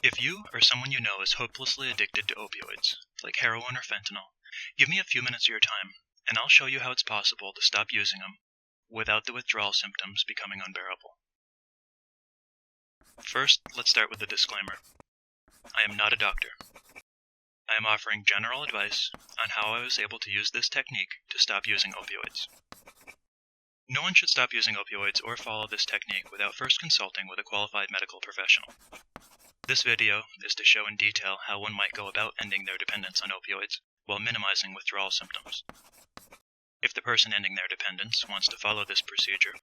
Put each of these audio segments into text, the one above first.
If you or someone you know is hopelessly addicted to opioids, like heroin or fentanyl, give me a few minutes of your time, and I'll show you how it's possible to stop using them without the withdrawal symptoms becoming unbearable. First, let's start with the disclaimer. I am not a doctor. I am offering general advice on how I was able to use this technique to stop using opioids. No one should stop using opioids or follow this technique without first consulting with a qualified medical professional. This video is to show in detail how one might go about ending their dependence on opioids while minimizing withdrawal symptoms. If the person ending their dependence wants to follow this procedure,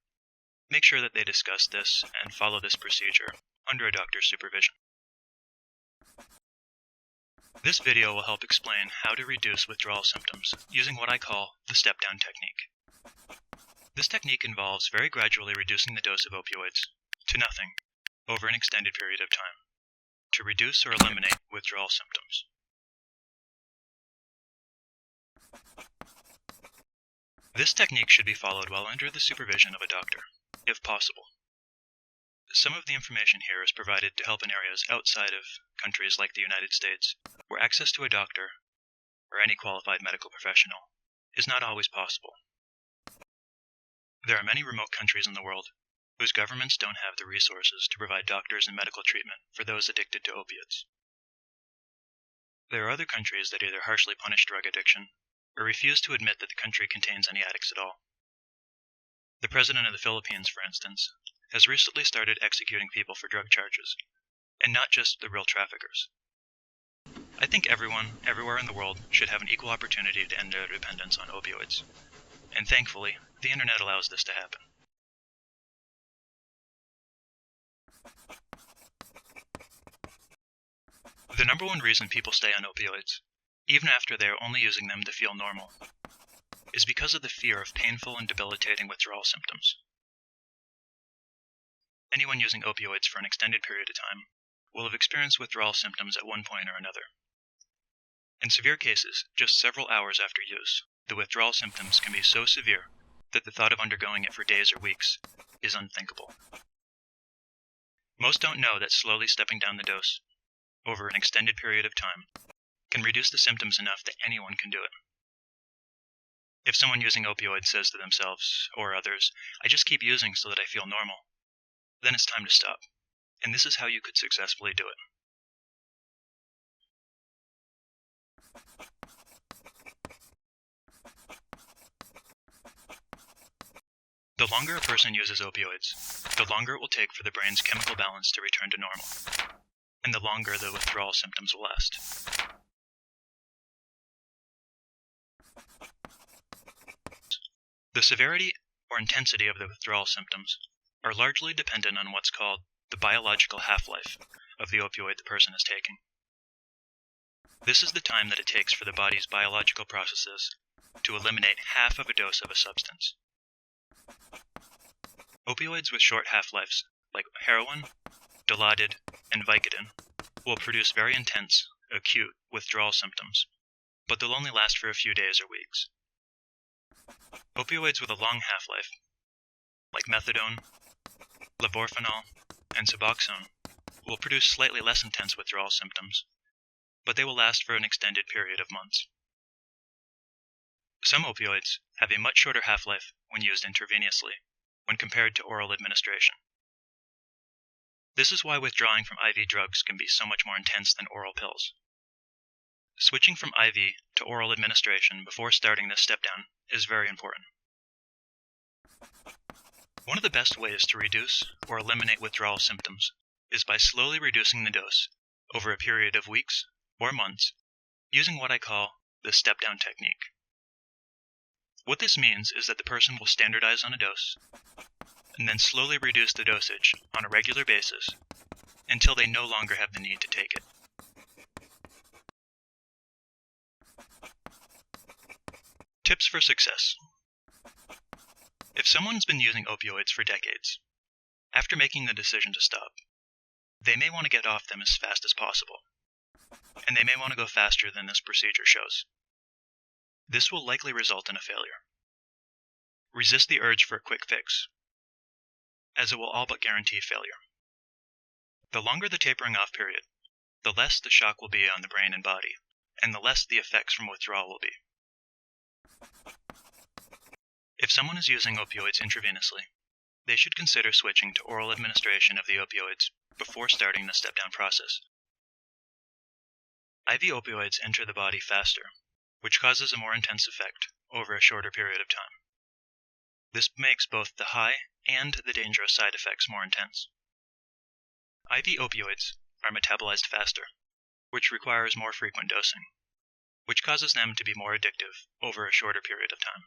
make sure that they discuss this and follow this procedure under a doctor's supervision. This video will help explain how to reduce withdrawal symptoms using what I call the step-down technique. This technique involves very gradually reducing the dose of opioids to nothing over an extended period of time to reduce or eliminate withdrawal symptoms. This technique should be followed while under the supervision of a doctor, if possible. Some of the information here is provided to help in areas outside of countries like the United States, where access to a doctor or any qualified medical professional is not always possible. There are many remote countries in the world whose governments don't have the resources to provide doctors and medical treatment for those addicted to opiates. There are other countries that either harshly punish drug addiction or refuse to admit that the country contains any addicts at all. The president of the Philippines, for instance, has recently started executing people for drug charges, and not just the real traffickers. I think everyone, everywhere in the world, should have an equal opportunity to end their dependence on opioids, and thankfully, the internet allows this to happen. The number one reason people stay on opioids, even after they are only using them to feel normal, is because of the fear of painful and debilitating withdrawal symptoms. Anyone using opioids for an extended period of time will have experienced withdrawal symptoms at one point or another. In severe cases, just several hours after use, the withdrawal symptoms can be so severe that the thought of undergoing it for days or weeks is unthinkable. Most don't know that slowly stepping down the dose over an extended period of time can reduce the symptoms enough that anyone can do it. If someone using opioids says to themselves or others, "I just keep using so that I feel normal," then it's time to stop, and this is how you could successfully do it. The longer a person uses opioids, the longer it will take for the brain's chemical balance to return to normal, and the longer the withdrawal symptoms will last. The severity or intensity of the withdrawal symptoms are largely dependent on what's called the biological half-life of the opioid the person is taking. This is the time that it takes for the body's biological processes to eliminate half of a dose of a substance. Opioids with short half-lives, like heroin, Dilaudid, and Vicodin, will produce very intense, acute withdrawal symptoms, but they'll only last for a few days or weeks. Opioids with a long half-life, like methadone, levorphanol, and Suboxone, will produce slightly less intense withdrawal symptoms, but they will last for an extended period of months. Some opioids have a much shorter half-life when used intravenously, when compared to oral administration. This is why withdrawing from IV drugs can be so much more intense than oral pills. Switching from IV to oral administration before starting this step-down is very important. One of the best ways to reduce or eliminate withdrawal symptoms is by slowly reducing the dose over a period of weeks or months using what I call the step-down technique. What this means is that the person will standardize on a dose and then slowly reduce the dosage on a regular basis until they no longer have the need to take it. Tips for success. If someone's been using opioids for decades, after making the decision to stop, they may want to get off them as fast as possible, and they may want to go faster than this procedure shows. This will likely result in a failure. Resist the urge for a quick fix, as it will all but guarantee failure. The longer the tapering off period, the less the shock will be on the brain and body, and the less the effects from withdrawal will be. If someone is using opioids intravenously, they should consider switching to oral administration of the opioids before starting the step-down process. IV opioids enter the body faster, which causes a more intense effect over a shorter period of time. This makes both the high and the dangerous side effects more intense. IV opioids are metabolized faster, which requires more frequent dosing, which causes them to be more addictive over a shorter period of time.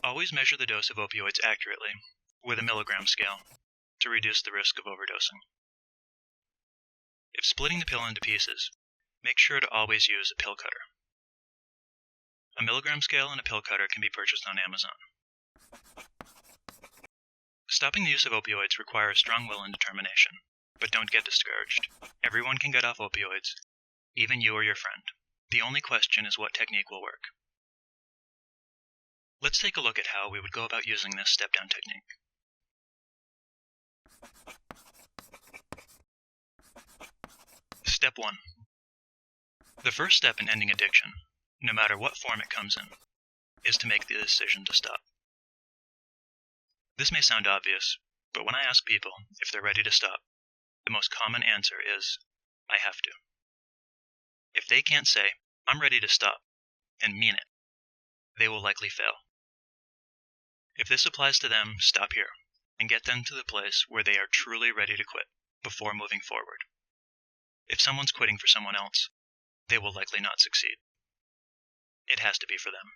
Always measure the dose of opioids accurately with a milligram scale to reduce the risk of overdosing. If splitting the pill into pieces, make sure to always use a pill cutter. A milligram scale and a pill cutter can be purchased on Amazon. Stopping the use of opioids requires strong will and determination, but don't get discouraged. Everyone can get off opioids, even you or your friend. The only question is what technique will work. Let's take a look at how we would go about using this step-down technique. Step 1. The first step in ending addiction, no matter what form it comes in, is to make the decision to stop. This may sound obvious, but when I ask people if they're ready to stop, the most common answer is, I have to. If they can't say, I'm ready to stop, and mean it, they will likely fail. If this applies to them, stop here, and get them to the place where they are truly ready to quit before moving forward. If someone's quitting for someone else, they will likely not succeed. It has to be for them.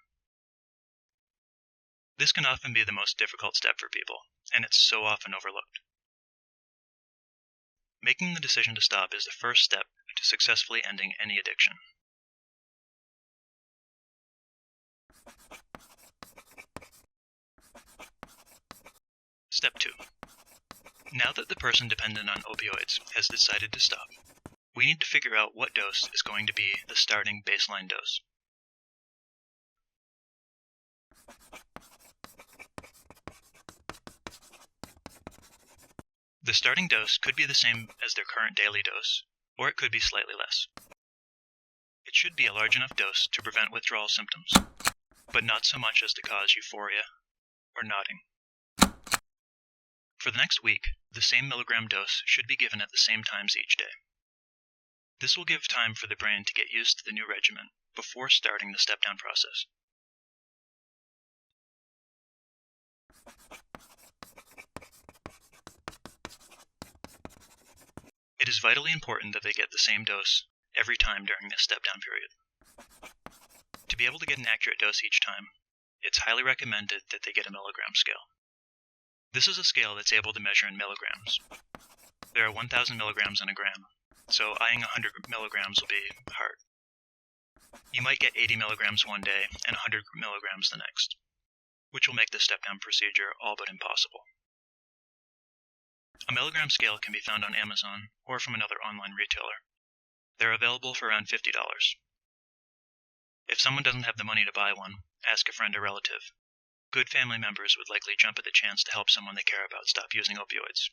This can often be the most difficult step for people, and it's so often overlooked. Making the decision to stop is the first step to successfully ending any addiction. Step 2. Now that the person dependent on opioids has decided to stop, we need to figure out what dose is going to be the starting baseline dose. The starting dose could be the same as their current daily dose, or it could be slightly less. It should be a large enough dose to prevent withdrawal symptoms, but not so much as to cause euphoria or nodding. For the next week, the same milligram dose should be given at the same times each day. This will give time for the brain to get used to the new regimen before starting the step-down process. It is vitally important that they get the same dose every time during this step-down period. To be able to get an accurate dose each time, it's highly recommended that they get a milligram scale. This is a scale that's able to measure in milligrams. There are 1,000 milligrams in a gram, so eyeing 100 milligrams will be hard. You might get 80 milligrams one day and 100 milligrams the next, which will make the step-down procedure all but impossible. A milligram scale can be found on Amazon or from another online retailer. They're available for around $50. If someone doesn't have the money to buy one, ask a friend or relative. Good family members would likely jump at the chance to help someone they care about stop using opioids.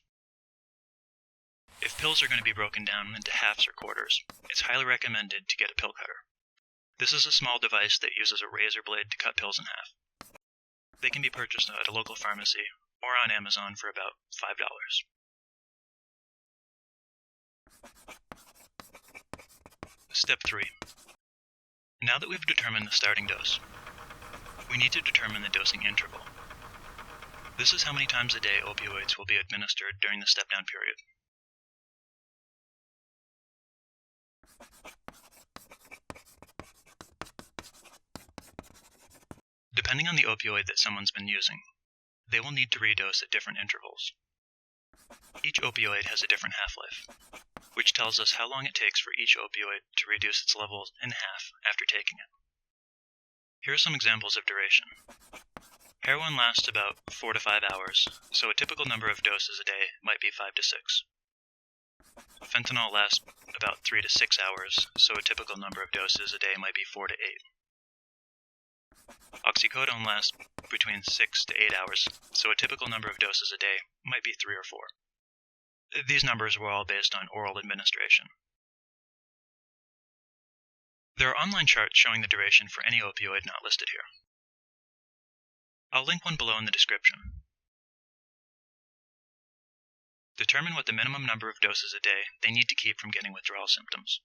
If pills are going to be broken down into halves or quarters, it's highly recommended to get a pill cutter. This is a small device that uses a razor blade to cut pills in half. They can be purchased at a local pharmacy or on Amazon for about $5. Step 3. Now that we've determined the starting dose, we need to determine the dosing interval. This is how many times a day opioids will be administered during the step-down period. Depending on the opioid that someone's been using, they will need to redose at different intervals. Each opioid has a different half-life, which tells us how long it takes for each opioid to reduce its levels in half after taking it. Here are some examples of duration. Heroin lasts about 4 to 5 hours, so a typical number of doses a day might be 5 to 6. Fentanyl lasts about 3 to 6 hours, so a typical number of doses a day might be 4 to 8. Oxycodone lasts between 6 to 8 hours, so a typical number of doses a day might be 3 or 4. These numbers were all based on oral administration. There are online charts showing the duration for any opioid not listed here. I'll link one below in the description. Determine what the minimum number of doses a day they need to keep from getting withdrawal symptoms.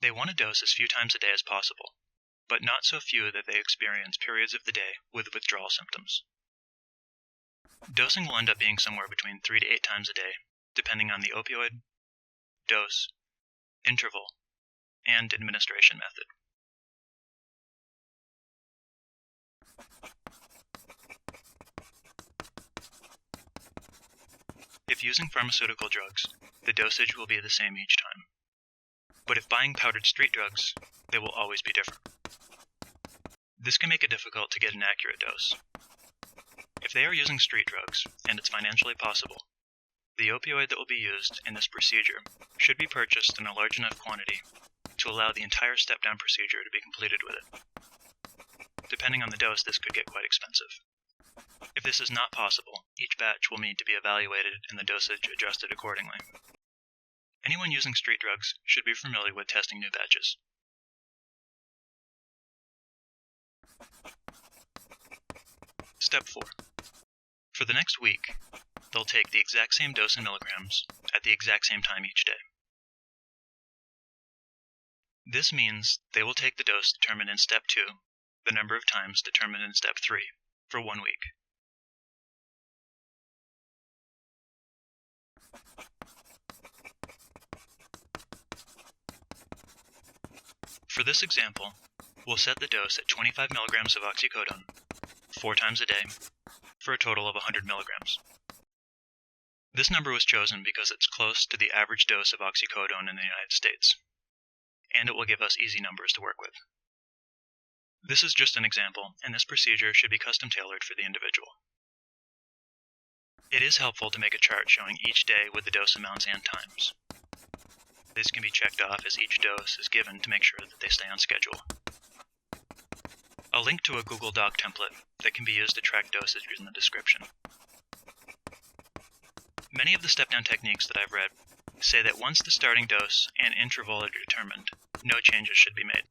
They want to dose as few times a day as possible, but not so few that they experience periods of the day with withdrawal symptoms. Dosing will end up being somewhere between 3 to 8 times a day, depending on the opioid, dose, interval, and administration method. If using pharmaceutical drugs, the dosage will be the same each time. But if buying powdered street drugs, they will always be different. This can make it difficult to get an accurate dose. If they are using street drugs, and it's financially possible, the opioid that will be used in this procedure should be purchased in a large enough quantity to allow the entire step-down procedure to be completed with it. Depending on the dose, this could get quite expensive. If this is not possible, each batch will need to be evaluated and the dosage adjusted accordingly. Anyone using street drugs should be familiar with testing new batches. Step 4. For the next week, they'll take the exact same dose in milligrams at the exact same time each day. This means they will take the dose determined in Step 2, the number of times determined in Step 3, for 1 week. For this example, we'll set the dose at 25 milligrams of oxycodone, 4 times a day, for a total of 100 milligrams. This number was chosen because it's close to the average dose of oxycodone in the United States, and it will give us easy numbers to work with. This is just an example, and this procedure should be custom tailored for the individual. It is helpful to make a chart showing each day with the dose amounts and times. This can be checked off as each dose is given to make sure that they stay on schedule. I'll link to a Google Doc template that can be used to track dosage in the description. Many of the step-down techniques that I've read say that once the starting dose and interval are determined, no changes should be made.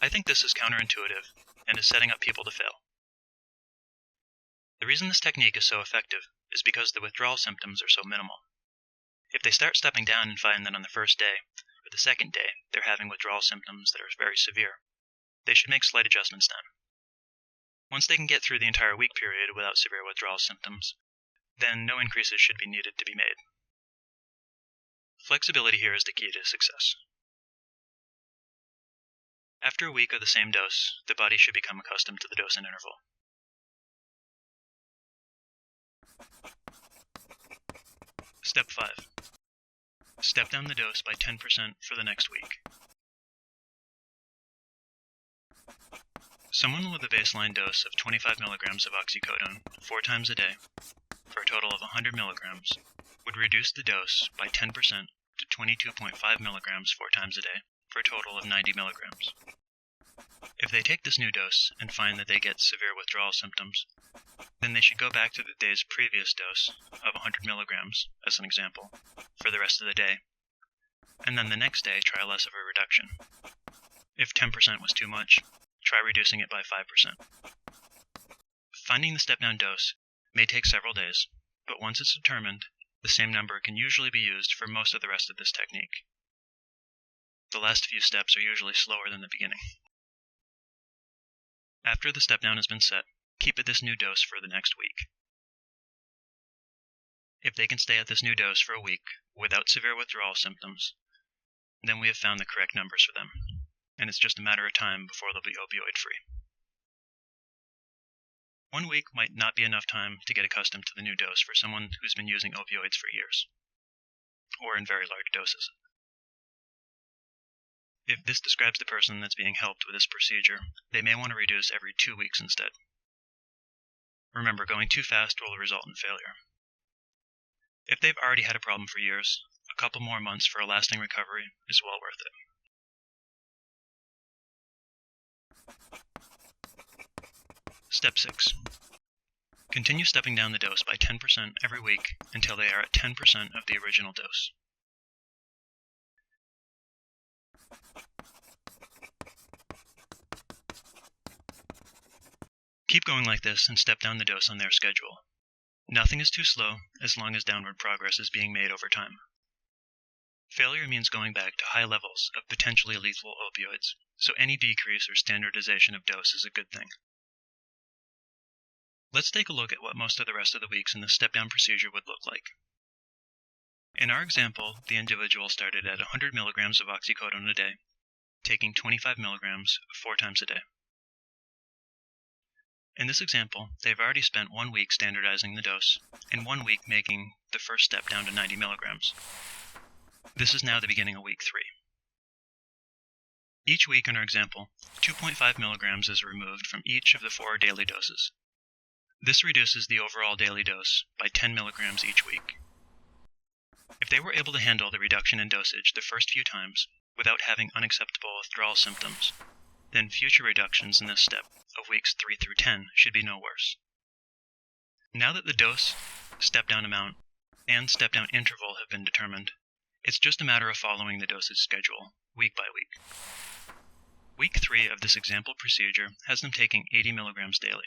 I think this is counterintuitive and is setting up people to fail. The reason this technique is so effective is because the withdrawal symptoms are so minimal. If they start stepping down and find that on the first day or the second day they're having withdrawal symptoms that are very severe, they should make slight adjustments then. Once they can get through the entire week period without severe withdrawal symptoms, then no increases should be needed to be made. Flexibility here is the key to success. After a week of the same dose, the body should become accustomed to the dose and interval. Step 5. Step down the dose by 10% for the next week. Someone with a baseline dose of 25 milligrams of oxycodone 4 times a day, for a total of 100 milligrams, would reduce the dose by 10% to 22.5 milligrams 4 times a day, for a total of 90 milligrams. If they take this new dose and find that they get severe withdrawal symptoms, then they should go back to the day's previous dose of 100 milligrams, as an example, for the rest of the day, and then the next day try less of a reduction. If 10% was too much, try reducing it by 5%. Finding the step-down dose may take several days, but once it's determined, the same number can usually be used for most of the rest of this technique. The last few steps are usually slower than the beginning. After the step-down has been set, keep at this new dose for the next week. If they can stay at this new dose for a week without severe withdrawal symptoms, then we have found the correct numbers for them, and it's just a matter of time before they'll be opioid-free. 1 week might not be enough time to get accustomed to the new dose for someone who's been using opioids for years, or in very large doses. If this describes the person that's being helped with this procedure, they may want to reduce every 2 weeks instead. Remember, going too fast will result in failure. If they've already had a problem for years, a couple more months for a lasting recovery is well worth it. Step 6. Continue stepping down the dose by 10% every week until they are at 10% of the original dose. Keep going like this and step down the dose on their schedule. Nothing is too slow as long as downward progress is being made over time. Failure means going back to high levels of potentially lethal opioids, so any decrease or standardization of dose is a good thing. Let's take a look at what most of the rest of the weeks in the step-down procedure would look like. In our example, the individual started at 100 milligrams of oxycodone a day, taking 25 milligrams 4 times a day. In this example, they've already spent 1 week standardizing the dose, and 1 week making the first step down to 90 milligrams. This is now the beginning of week 3. Each week in our example, 2.5 milligrams is removed from each of the 4 daily doses. This reduces the overall daily dose by 10 milligrams each week. If they were able to handle the reduction in dosage the first few times without having unacceptable withdrawal symptoms, then future reductions in this step of weeks 3 through 10 should be no worse. Now that the dose, step-down amount, and step-down interval have been determined, it's just a matter of following the dosage schedule, week by week. Week 3 of this example procedure has them taking 80 milligrams daily.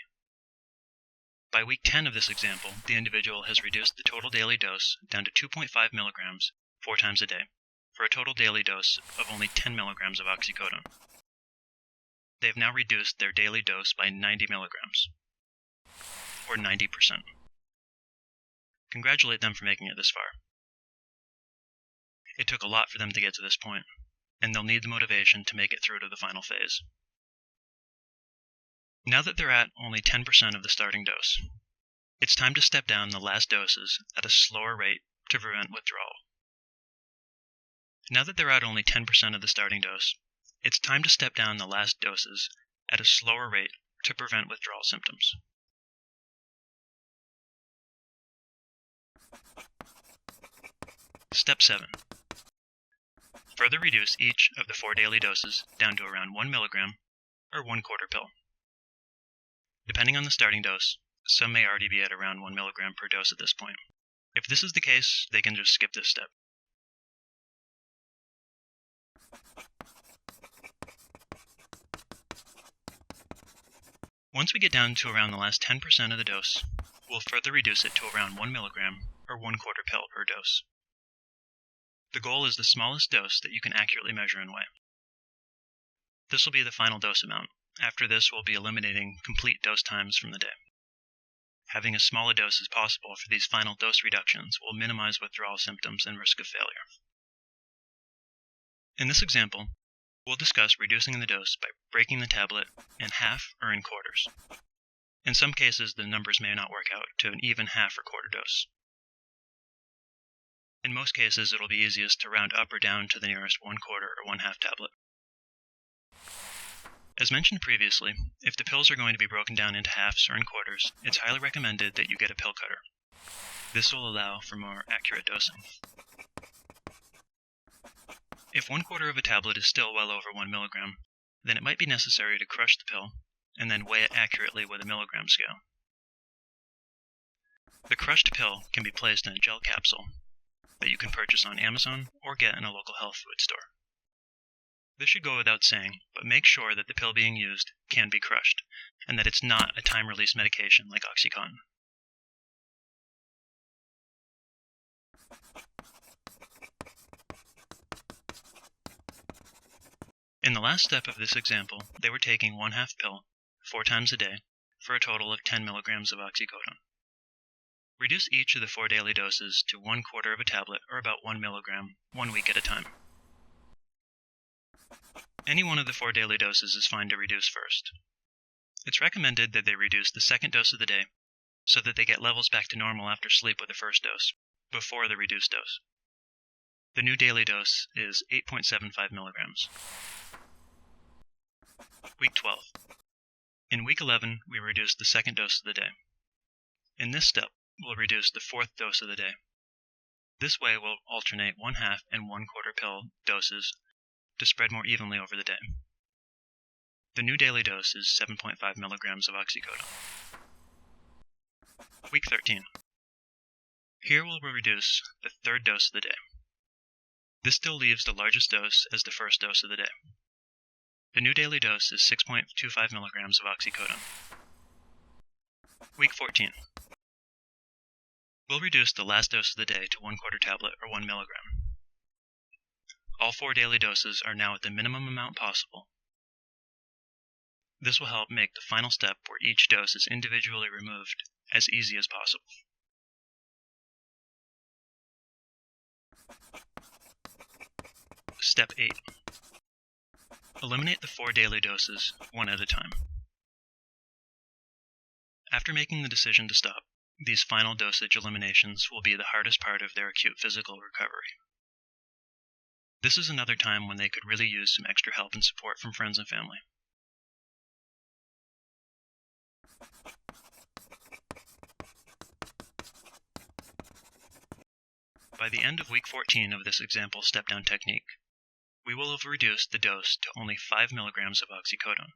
By week 10 of this example, the individual has reduced the total daily dose down to 2.5 milligrams 4 times a day, for a total daily dose of only 10 milligrams of oxycodone. They have now reduced their daily dose by 90 milligrams, or 90%. Congratulate them for making it this far. It took a lot for them to get to this point, and they'll need the motivation to make it through to the final phase. Now that they're at only 10% of the starting dose, it's time to step down the last doses at a slower rate to prevent withdrawal. Now that they're at only 10% of the starting dose, it's time to step down the last doses at a slower rate to prevent withdrawal symptoms. Step 7. Further reduce each of the 4 daily doses down to around 1 milligram or 1/4 pill. Depending on the starting dose, some may already be at around 1 milligram per dose at this point. If this is the case, they can just skip this step. Once we get down to around the last 10% of the dose, we'll further reduce it to around 1 milligram or 1/4 pill per dose. The goal is the smallest dose that you can accurately measure and weigh. This will be the final dose amount. After this, we'll be eliminating complete dose times from the day. Having as small a dose as possible for these final dose reductions will minimize withdrawal symptoms and risk of failure. In this example, we'll discuss reducing the dose by breaking the tablet in half or in quarters. In some cases, the numbers may not work out to an even half or quarter dose. In most cases, it'll be easiest to round up or down to the nearest 1/4 or 1/2 tablet. As mentioned previously, if the pills are going to be broken down into halves or in quarters, it's highly recommended that you get a pill cutter. This will allow for more accurate dosing. If 1/4 of a tablet is still well over 1 milligram, then it might be necessary to crush the pill and then weigh it accurately with a milligram scale. The crushed pill can be placed in a gel capsule that you can purchase on Amazon or get in a local health food store. This should go without saying, but make sure that the pill being used can be crushed, and that it's not a time-release medication like OxyContin. In the last step of this example, they were taking 1/2 pill 4 times a day for a total of 10 milligrams of oxycodone. Reduce each of the 4 daily doses to 1/4 of a tablet or about 1 milligram 1 week at a time. Any one of the 4 daily doses is fine to reduce first. It's recommended that they reduce the second dose of the day so that they get levels back to normal after sleep with the first dose, before the reduced dose. The new daily dose is 8.75 milligrams. Week 12. In week 11, we reduce the second dose of the day. In this step, we'll reduce the 4th dose of the day. This way, we'll alternate 1/2 and 1/4 pill doses to spread more evenly over the day. The new daily dose is 7.5 milligrams of oxycodone. Week 13. Here we'll reduce the third dose of the day. This still leaves the largest dose as the first dose of the day. The new daily dose is 6.25 milligrams of oxycodone. Week 14. We'll reduce the last dose of the day to 1/4 tablet or 1 milligram. All 4 daily doses are now at the minimum amount possible. This will help make the final step where each dose is individually removed as easy as possible. Step 8. Eliminate the 4 daily doses one at a time. After making the decision to stop, these final dosage eliminations will be the hardest part of their acute physical recovery. This is another time when they could really use some extra help and support from friends and family. By the end of week 14 of this example step-down technique, we will have reduced the dose to only 5 milligrams of oxycodone,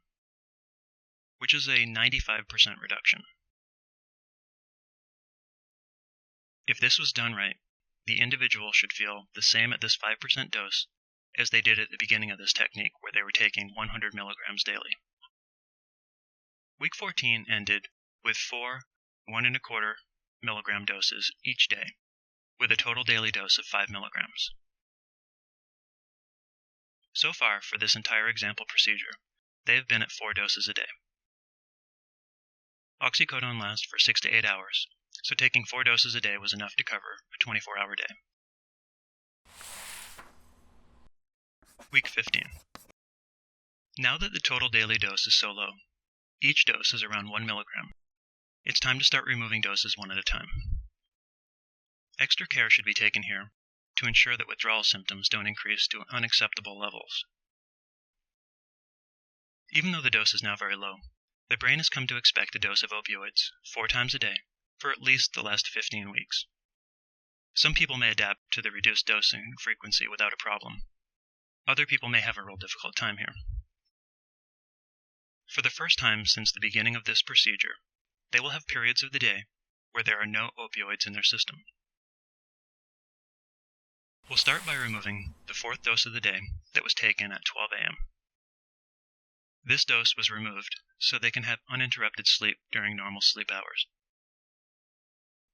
which is a 95% reduction. If this was done right, the individual should feel the same at this 5% dose as they did at the beginning of this technique, where they were taking 100 milligrams daily. Week 14 ended with 4 1.25 milligram doses each day, with a total daily dose of 5 milligrams. So far, for this entire example procedure, they have been at 4 doses a day. Oxycodone lasts for 6 to 8 hours, so taking 4 doses a day was enough to cover a 24-hour day. Week 15. Now that the total daily dose is so low, each dose is around 1 milligram, it's time to start removing doses one at a time. Extra care should be taken here to ensure that withdrawal symptoms don't increase to unacceptable levels. Even though the dose is now very low, the brain has come to expect a dose of opioids 4 times a day for at least the last 15 weeks. Some people may adapt to the reduced dosing frequency without a problem. Other people may have a real difficult time here. For the first time since the beginning of this procedure, they will have periods of the day where there are no opioids in their system. We'll start by removing the 4th dose of the day that was taken at 12 a.m. This dose was removed so they can have uninterrupted sleep during normal sleep hours.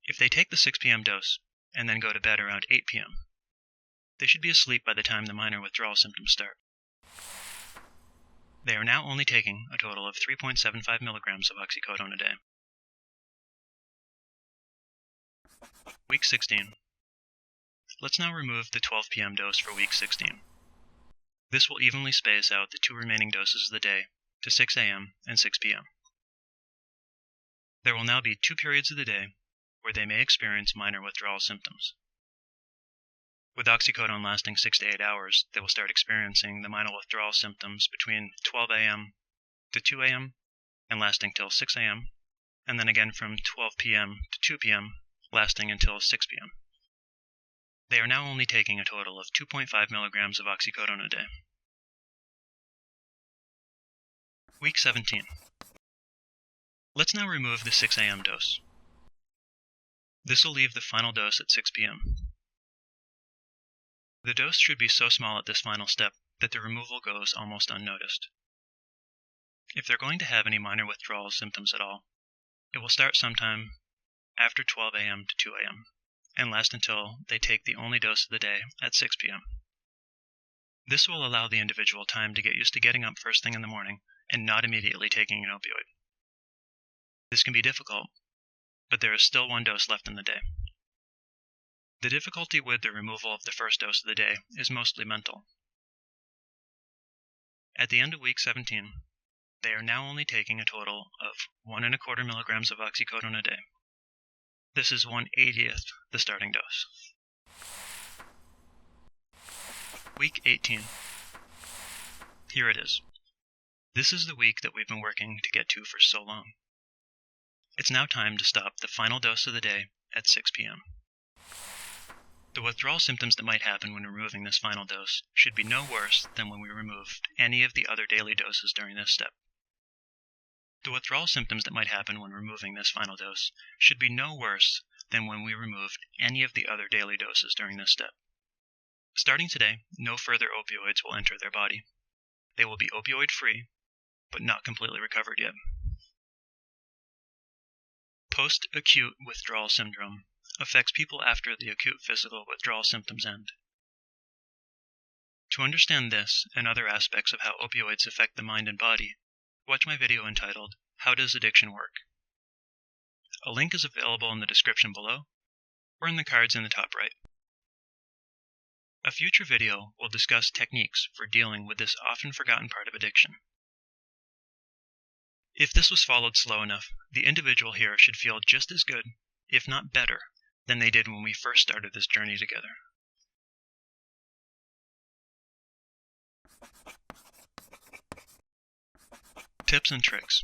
If they take the 6 p.m. dose and then go to bed around 8 p.m., they should be asleep by the time the minor withdrawal symptoms start. They are now only taking a total of 3.75 milligrams of oxycodone a day. Week 16. Let's now remove the 12 p.m. dose for week 16. This will evenly space out the 2 remaining doses of the day to 6 a.m. and 6 p.m. There will now be 2 periods of the day where they may experience minor withdrawal symptoms. With oxycodone lasting 6 to 8 hours, they will start experiencing the minor withdrawal symptoms between 12 a.m. to 2 a.m. and lasting till 6 a.m., and then again from 12 p.m. to 2 p.m., lasting until 6 p.m. They are now only taking a total of 2.5 milligrams of oxycodone a day. Week 17. Let's now remove the 6 a.m. dose. This will leave the final dose at 6 p.m. The dose should be so small at this final step that the removal goes almost unnoticed. If they're going to have any minor withdrawal symptoms at all, it will start sometime after 12 a.m. to 2 a.m. and last until they take the only dose of the day at 6 p.m. This will allow the individual time to get used to getting up first thing in the morning and not immediately taking an opioid. This can be difficult, but there is still 1 dose left in the day. The difficulty with the removal of the first dose of the day is mostly mental. At the end of week 17, they are now only taking a total of 1.25 milligrams of oxycodone a day. This is 1/80th the starting dose. Week 18. Here it is. This is the week that we've been working to get to for so long. It's now time to stop the final dose of the day at 6 p.m. The withdrawal symptoms that might happen when removing this final dose should be no worse than when we removed any of the other daily doses during this step. The withdrawal symptoms that might happen when removing this final dose should be no worse than when we removed any of the other daily doses during this step. Starting today, no further opioids will enter their body. They will be opioid-free, but not completely recovered yet. Post-acute withdrawal syndrome affects people after the acute physical withdrawal symptoms end. To understand this and other aspects of how opioids affect the mind and body, watch my video entitled, How Does Addiction Work? A link is available in the description below, or in the cards in the top right. A future video will discuss techniques for dealing with this often forgotten part of addiction. If this was followed slow enough, the individual here should feel just as good, if not better, than they did when we first started this journey together. Tips and tricks.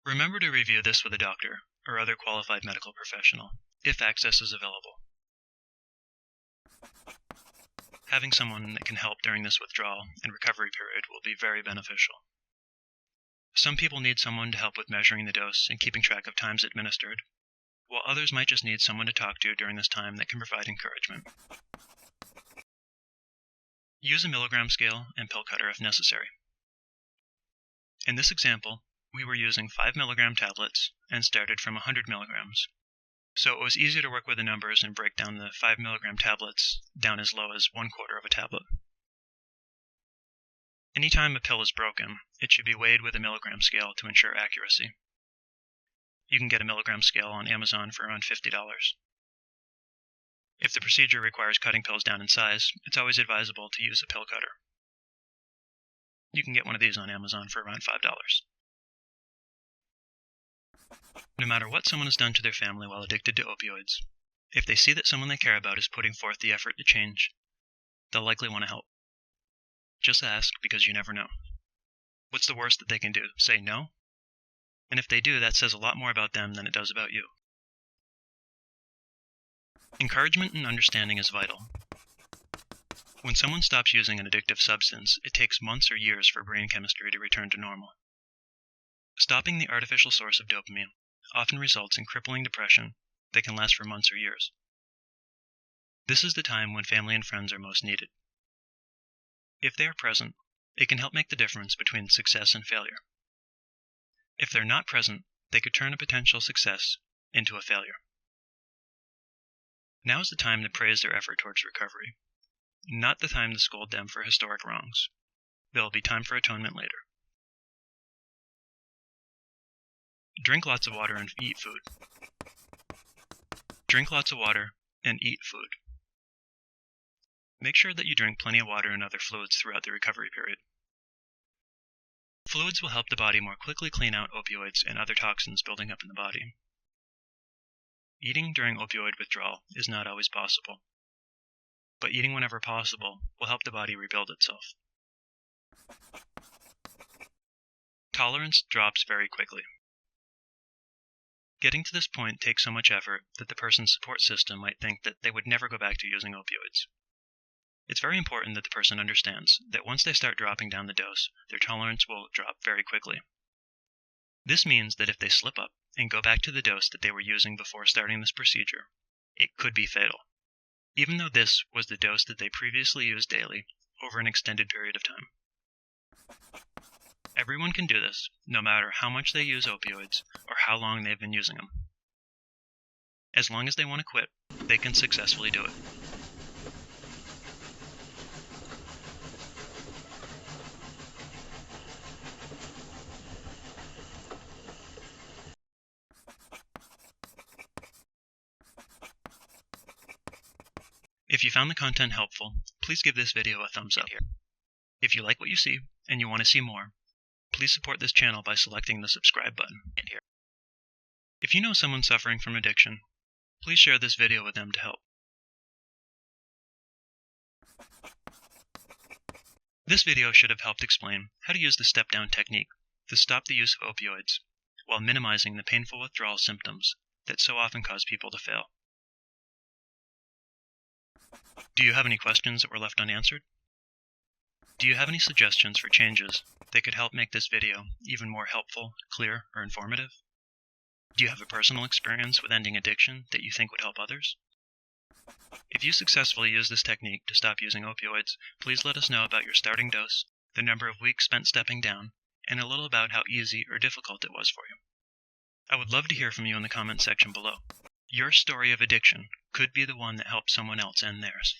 Remember to review this with a doctor or other qualified medical professional, if access is available. Having someone that can help during this withdrawal and recovery period will be very beneficial. Some people need someone to help with measuring the dose and keeping track of times administered, while others might just need someone to talk to during this time that can provide encouragement. Use a milligram scale and pill cutter if necessary. In this example, we were using 5 milligram tablets and started from 100 milligrams. So it was easy to work with the numbers and break down the 5 milligram tablets down as low as 1/4 of a tablet. Anytime a pill is broken, it should be weighed with a milligram scale to ensure accuracy. You can get a milligram scale on Amazon for around $50. If the procedure requires cutting pills down in size, it's always advisable to use a pill cutter. You can get one of these on Amazon for around $5. No matter what someone has done to their family while addicted to opioids, if they see that someone they care about is putting forth the effort to change, they'll likely want to help. Just ask, because you never know. What's the worst that they can do? Say no? And if they do, that says a lot more about them than it does about you. Encouragement and understanding is vital. When someone stops using an addictive substance, it takes months or years for brain chemistry to return to normal. Stopping the artificial source of dopamine often results in crippling depression that can last for months or years. This is the time when family and friends are most needed. If they are present, it can help make the difference between success and failure. If they're not present, they could turn a potential success into a failure. Now is the time to praise their effort towards recovery, not the time to scold them for historic wrongs. There will be time for atonement later. Drink lots of water and eat food. Drink lots of water and eat food. Make sure that you drink plenty of water and other fluids throughout the recovery period. Fluids will help the body more quickly clean out opioids and other toxins building up in the body. Eating during opioid withdrawal is not always possible, but eating whenever possible will help the body rebuild itself. Tolerance drops very quickly. Getting to this point takes so much effort that the person's support system might think that they would never go back to using opioids. It's very important that the person understands that once they start dropping down the dose, their tolerance will drop very quickly. This means that if they slip up and go back to the dose that they were using before starting this procedure, it could be fatal, even though this was the dose that they previously used daily over an extended period of time. Everyone can do this, no matter how much they use opioids or how long they've been using them. As long as they want to quit, they can successfully do it. If you found the content helpful, please give this video a thumbs up. If you like what you see and you want to see more, please support this channel by selecting the subscribe button. If you know someone suffering from addiction, please share this video with them to help. This video should have helped explain how to use the step-down technique to stop the use of opioids while minimizing the painful withdrawal symptoms that so often cause people to fail. Do you have any questions that were left unanswered? Do you have any suggestions for changes that could help make this video even more helpful, clear, or informative? Do you have a personal experience with ending addiction that you think would help others? If you successfully use this technique to stop using opioids, please let us know about your starting dose, the number of weeks spent stepping down, and a little about how easy or difficult it was for you. I would love to hear from you in the comments section below. Your story of addiction could be the one that helps someone else end theirs.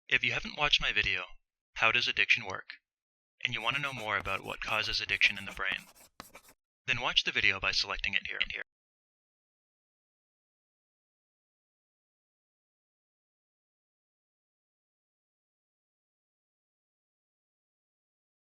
If you haven't watched my video, How Does Addiction Work? And you want to know more about what causes addiction in the brain, then watch the video by selecting it here.